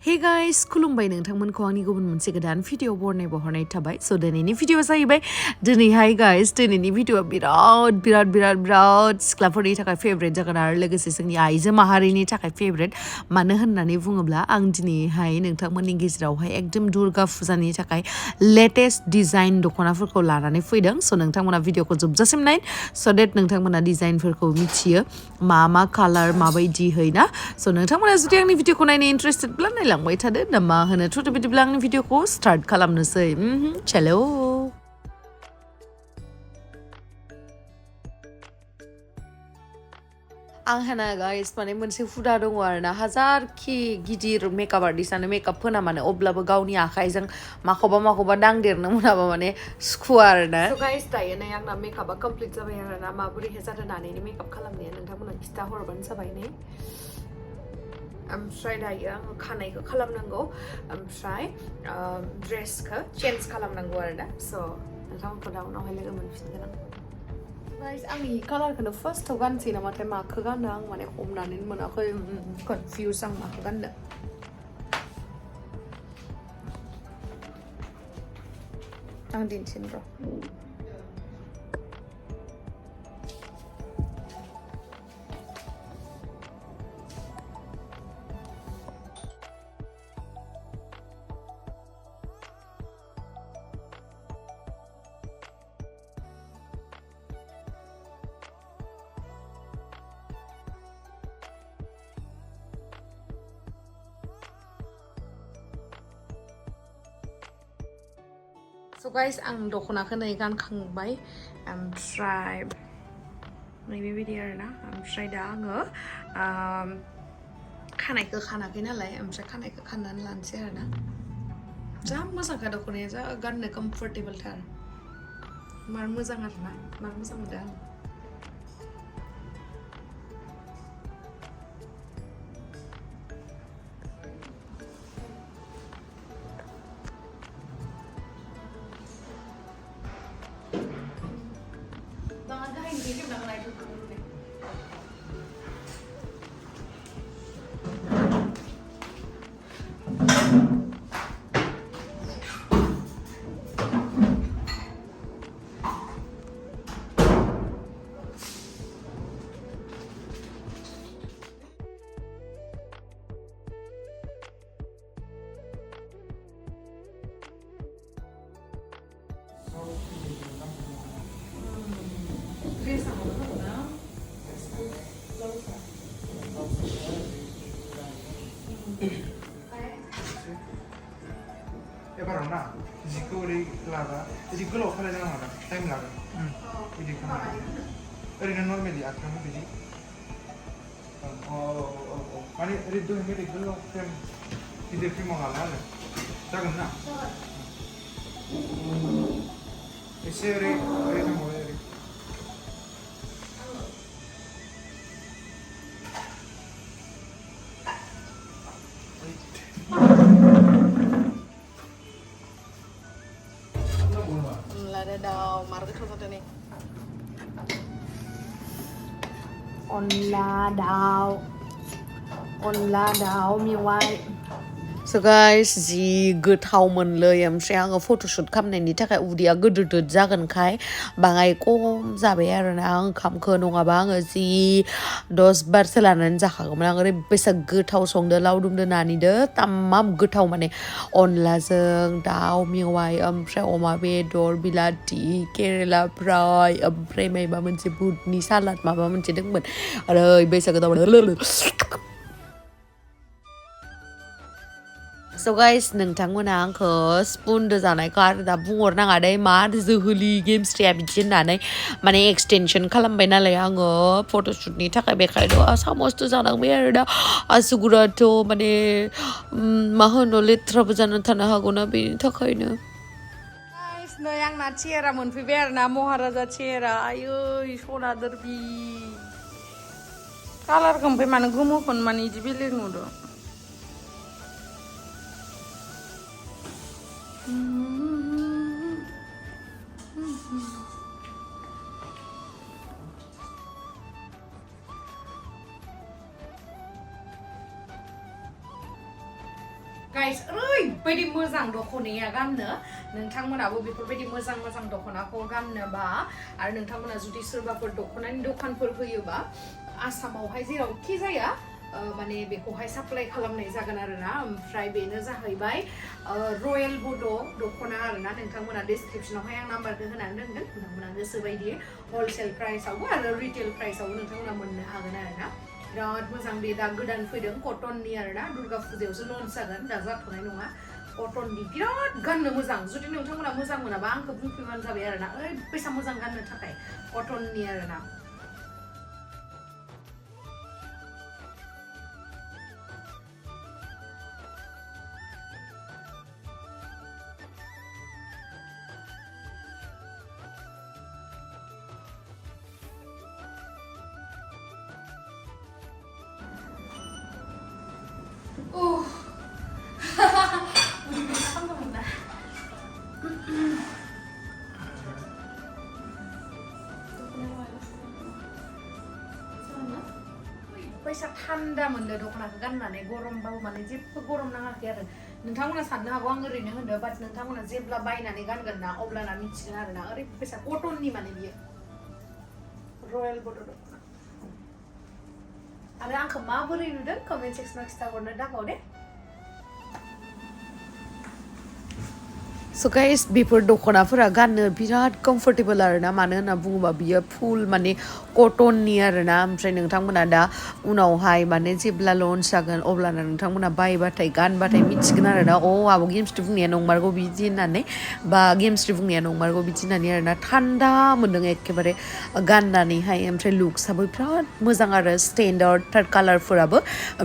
Hey guys, Khulumbai nwngthangmanखौ आंनि गुबुन मोनसे गोदान भिडिअ बरनाय थाबाय स दिनैनि भिडिअ जाहैबाय दिनैहाय गाइस दिनैनि भिडिअ बिराद सिख्लाफोरनि थाखाय फेभरेट जागोन आरो लोगोसे जोंनि आइजो माहारिनि थाखाय फेभरेट मानो होननानै बुङोब्ला आं दिनैहाय नोंथांमोननि गेजेरावहाय एकदम दुर्गा फुजानि थाखाय लेटेस्ट डिजाइन दख'नाफोरखौ लानानै फैदों स नोंथांमोना भिडिअखौ जोबजासिम नाय स देट नोंथांमोना डिजाइनफोरखौ मिथियो मा कालार माबायदिहै ना स नोंथांमोना जुदि आंनि भिडिअखौ नायनो इन्ट्रेस्टेडब्ला नायलांबाय थादो दा मा होनो थ' बिदिब्ला आंनि भिडिअखौ स्टार्ट खालामनोसै चलो आंहाना गाइस माने मोनसे हुदा दङ आरोना हाजारखि गिदिर मेकआप आर्टिस्टआनो मेकआप फोना माने अब्लाबो गावनि आखाइजों माखौबा दांदेरनो मोनाबा माने सुखुवा आरोना स गाइस दायो नै आंना मेकआपआ कमप्लिट जाबाय आरोना माबोरैहाय जादों नानैनि मेकआप खालामनाया नोंथांमोना खिथा हरबानो जाबाय नै ओमफ्राय दायो आङो खानायखौ खालामनांगौ ओमफ्राय ड्रेसखौ चेन्ज खालामनांगौ आरोना स नोंथांमोनखौ दा उनावहाय लोगो मोनफिनगोन आं गाइस आंनि कालारखौनो फार्स्टआव गानसै नामाथाय माखौ गाननो आं माने हमनानै मोनाखै कनफिउज आं माखौ गाननो आं दिन्थिनो र' So guys आं दख'नाखौ नै गानखांबाय ओमफ्राय बेबायदि आरोना ओमफ्राय दा आङो खानायखौ खानाखै नालाय ओमफ्राय खानायखौ खानानै लानोसै आरोना जा मोजांखा दख'नाया जा गाननो कम्फर्टेबलथार मार मोजां आरोना मार मोजां मोनदों आं एबारावना जिखौ ओरै लाबा बिदि गोलाव खालायनो नाङा टाइम लागोन बिदि खालामो ओरैनो नर्मेलि आखायावनो बिदि माने ओरै दहाय गोलाव फ्रेम गिदिर फ्रेमाव लाला आरो जागोन ना एसे ओरै थांबाय ओरै दाउ मार गोथाव जादों नै अनला दाउ मेवाइ स गाइस जि गोथावमोनलै ओमफ्राय आङो फट'शुट खालामनायनि थाखाय उदैया गोदोद जागोनखाय बाङाय खम जाबाय आरोना ओंखामखौ नङाबा आङो जि 10 बारसो लानानै जाखागौमोन आं ओरैबायसा गोथाव संदो लावदुमदो नानिदो तामाम गोथाव माने अनलाजों दाउ मेवाइ ओमफ्राय अमा बेदर बिलाथि केरेला फ्राय ओमफ्राय माबा मोनसे बुटनि सालाद माबा मोनसे दंमोन ओरैबायसा गोथाव स गाइस नोंथांमोना आंखौ स्पुनदो जानायखौ आरो दा बुंहरनाङा दै मा जोहोलि गेमस्ट्रिया बिदि होननानै माने एक्सटेनसन खालामबाय नालाय आङो फट'शुटनि थाखाय बेखायनो सामसथ' जानांबाय आरो दा आसुगुराथ' माने मा होनो लेथ्राबो जानानै थानो हागौना बेनि थाखायनो गाइस नै आंना चेहेरा मोनफैबाय आरोना महाराजा चेहेरा आयै सना दोरबि कालारखौ ओमफ्राय मानो गोमोखौनो माने बिदि बेलेग नुदों guys ओरैबायदि मोजां दख'नाया गाननो नोंथांमोनाबो बेफोरबायदि मोजां मोजां दख'नाखौ गाननोबा आरो नोंथांमोना जुदि सोरबाफोर दख'नानि दखानफोर होयोबा आसामावहाय जेरावखि जाया माने बेखौहाय साप्लाय खालामनाय जागोन आरोना ओमफ्राय बेनो जाहैबाय रयेल बड' दख'ना आरोना नोंथांमोना डिसक्रिपशनावहाय आं नाम्बारखौ होनानै दोनगोन नोंथांमोना गोसो बायदि हलसेल प्राइसआवबो आरो रिटेल प्राइसआवबो नोंथांमोना मोननो हागोन आरोना बिराद मोजां बे दा गोदान फैदों कटननि आरोना दुर्गा फुजायावसो लन्च जागोन दा जाथ'नाय नङा कटननि बिराद गाननो मोजां जुदि नोंथांमोना मोजां मोनाबा आंखौ बुंफिनबानो जाबाय आरोना ओरैबायसा मोजां गाननो थाखाय कटननि आरोना Oh, udah bisa kan teman-teman? Faiसा थान्दा मोनदो दख'नाखौ गाननानै गरमबाबो माने जेबो गरम नाङाखै आरो नोंथांमोना साननो हागौ आं ओरैनो होनदो बाट नोंथांमोना जेब्ला बायनानै गानगोन ना अब्लाना मिथिगोन आरोना ओरैबायसा कटननि माने बियो रयेल बड' दख'ना आरो आंखौ माबोरै नुदों कमेन्ट सेक्सनाव खिथाहरनो दाबाव दे So guys, बेफोर दख'नाफोरा गाननो बिराद कम्फर्टेबल आरोना मानो होनना बुङोबा बियो फुल माने कटननि आरोना ओमफ्राय नोंथांमोना दा उनावहाय माने जेब्ला लन्च जागोन अब्लाना नोंथांमोना बायबाथाय गानबाथाय मिथिगोन आरोना आब' गेमस्रि बुंनाया नंमारगौ बिदि होननानै बा गेमस्रि बुंनाया नंमारगौ बिदि होननानै आरोना थान्दा मोन्दों एखेबारे गाननानैहाय ओमफ्राय लुक्सआबो बिराद मोजां आरो स्टेन्डार्ड थार्ड कालारफोराबो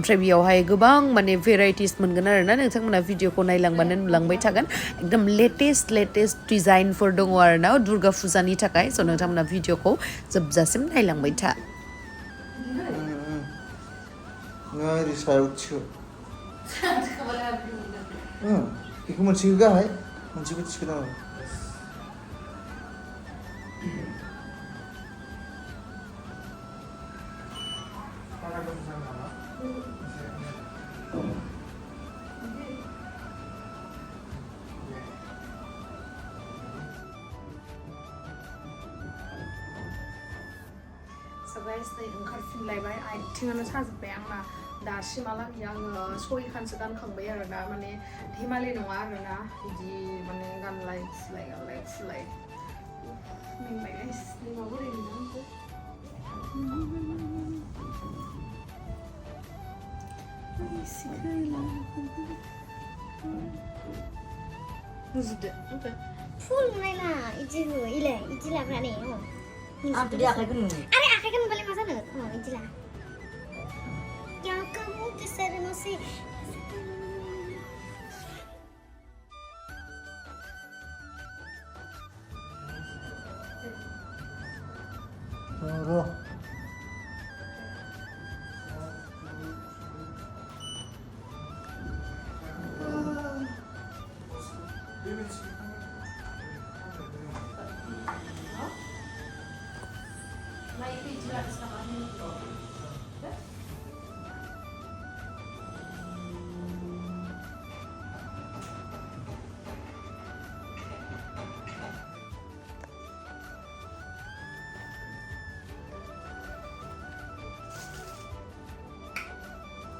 ओमफ्राय बेयावहाय गोबां माने भेराइटिस मोनगोन आरोना नोंथांमोना भिडिअखौ नायलांबानो नुलांबाय थागोन एकदम लेटेस्ट डिजाइनफोर दङ आरोना दुर्गा फुजानि थाखाय स' नोंथांमोना भिडिअखौ जोबजासिम नायलांबाय था बेखौ मोनसेखौ गाहाय मोनसेखौ थिखोनांगौ So guys, नै ओंखारफिनलायबाय आथिङानो साजोब्बाय आंना दासिमहालागै आङो सयखानसो गानखांबाय आरोना माने हिमालय नङा आरोना बिदि माने गानलाय फुलाय मेंबाय गाइस नोंनाव बोरै नुदों आंखौ मुजुदो फुल नायला इदि हो इलाय इदि लाग्रा ने Aku dia akan gini. Akan balik masa nih इदि ला Ya kamu kesana masih Tunggu.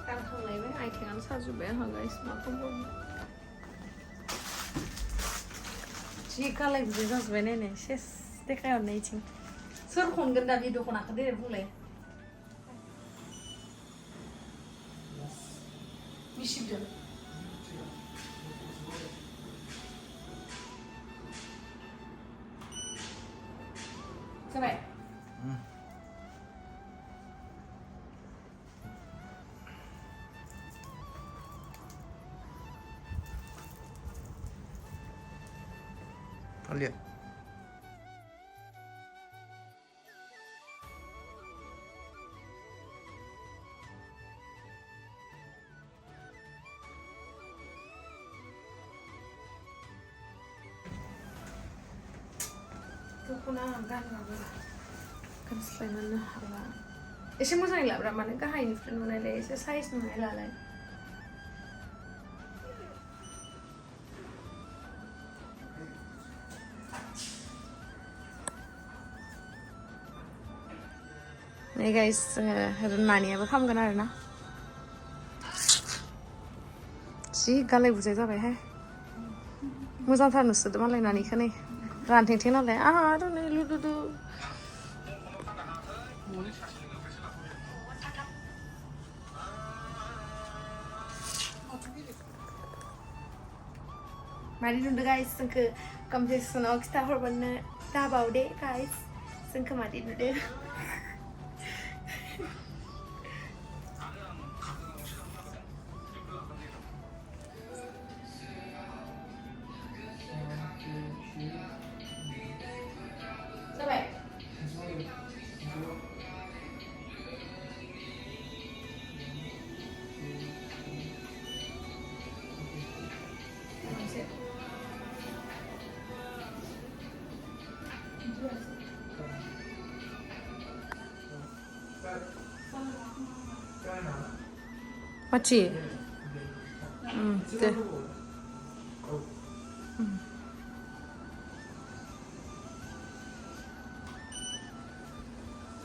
गानखांलायबाय आथिङानो साजोब्बाय आंहा गाइस माखौ बुंनो जि गालाय गुजाय जाजोब्बाय नायनाय सेस देखायहरनायथिं सोर खनगोन दा बे दख'नाखौ देनाय बुंलाय मिसिबदों जाबाय Lihat. दख'ना गानबाबो गानस्लायनोनो हाला एसे मोजाङै लाब्रा मानो गाहायनिफ्राय नुनायलाय एसे साइज नुनाय लालाय Hey guys, रुनानैयाबो खामगोन आरो ना जि गालाय बुजाय जाबायहाय मोजांथार नुसोदो मालाय नानिखौ नै रानथेंथें नालाय आरो नै लुदुदु मारै नुदो गाइस जोंखौ कम्पिटिसनाव खिथाहरबानो दाबाव दे गाइस जोंखौ मारै नुदो जाबाय Maci? Deh.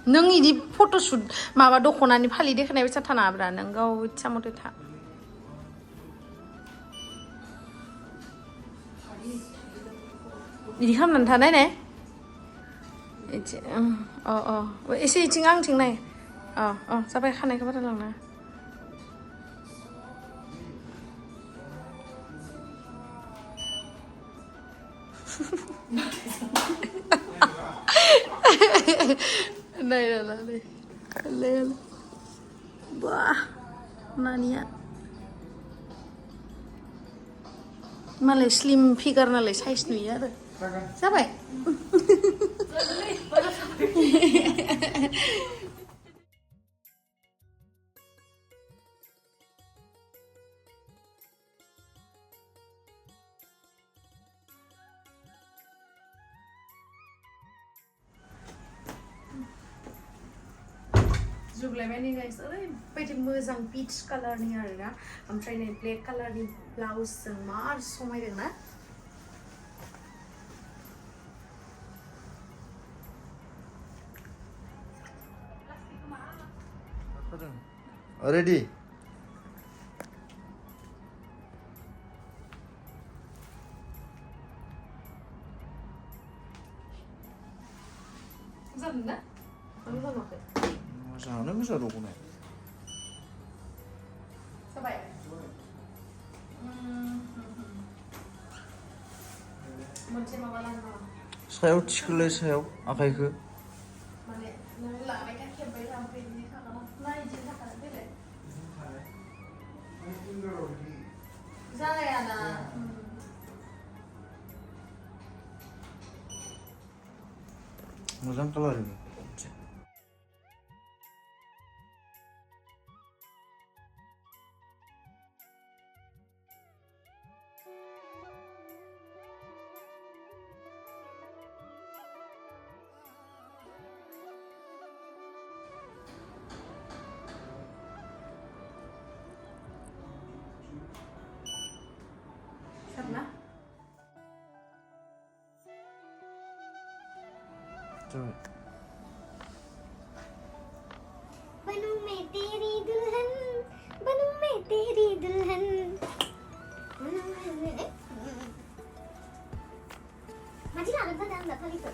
नों इदि फट'शुट माबा दख'नानि फालि देखायनाय बायसा थानाङाब्रा नों गाव इच्छा मथे था इदि खालामनानै था नायनाय एसे इथिं आंथिं नाय जाबाय खानायखौ बारा लांना naina lele wah nania malah slim figure nalah size nuya ada siapa जुगलायबाय गाइस ओरैबायदि मोजां पिच कालारनि आरोना ओमफ्राय नै ब्लेक कालारनि ब्लाउसजों मार समायदों ना Ready? जादों ना जामाखै मोजाङानो मोजां दख'ना जाबाय मोनसे माबा लांनो सायाव थिखोलाय सायाव आखाइखौ माने नों लाबाय था खेबबाय था ओमफ्राय बिदि थाखाना नायदिनो थाखाना फैलाय जायाना मोजां कालार Karena coba बनूं मैं तेरी दुल्हन बनूं मैं तेरी दुल्हन माजी लालं का दाम दाखा लिखो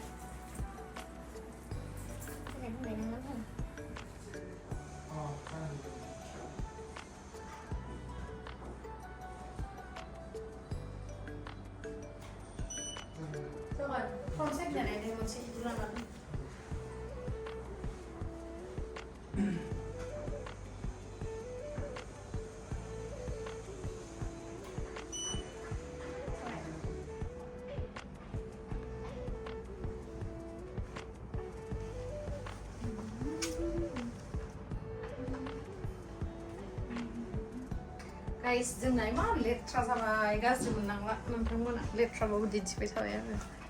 coba konsepnya ada masih itu lama guys, जोंना मा लेथ्रा जाबाय गाज्रि मोननांला नोंथांमोना लेथ्राबाबो दिन्थिबाय थाबाय आरो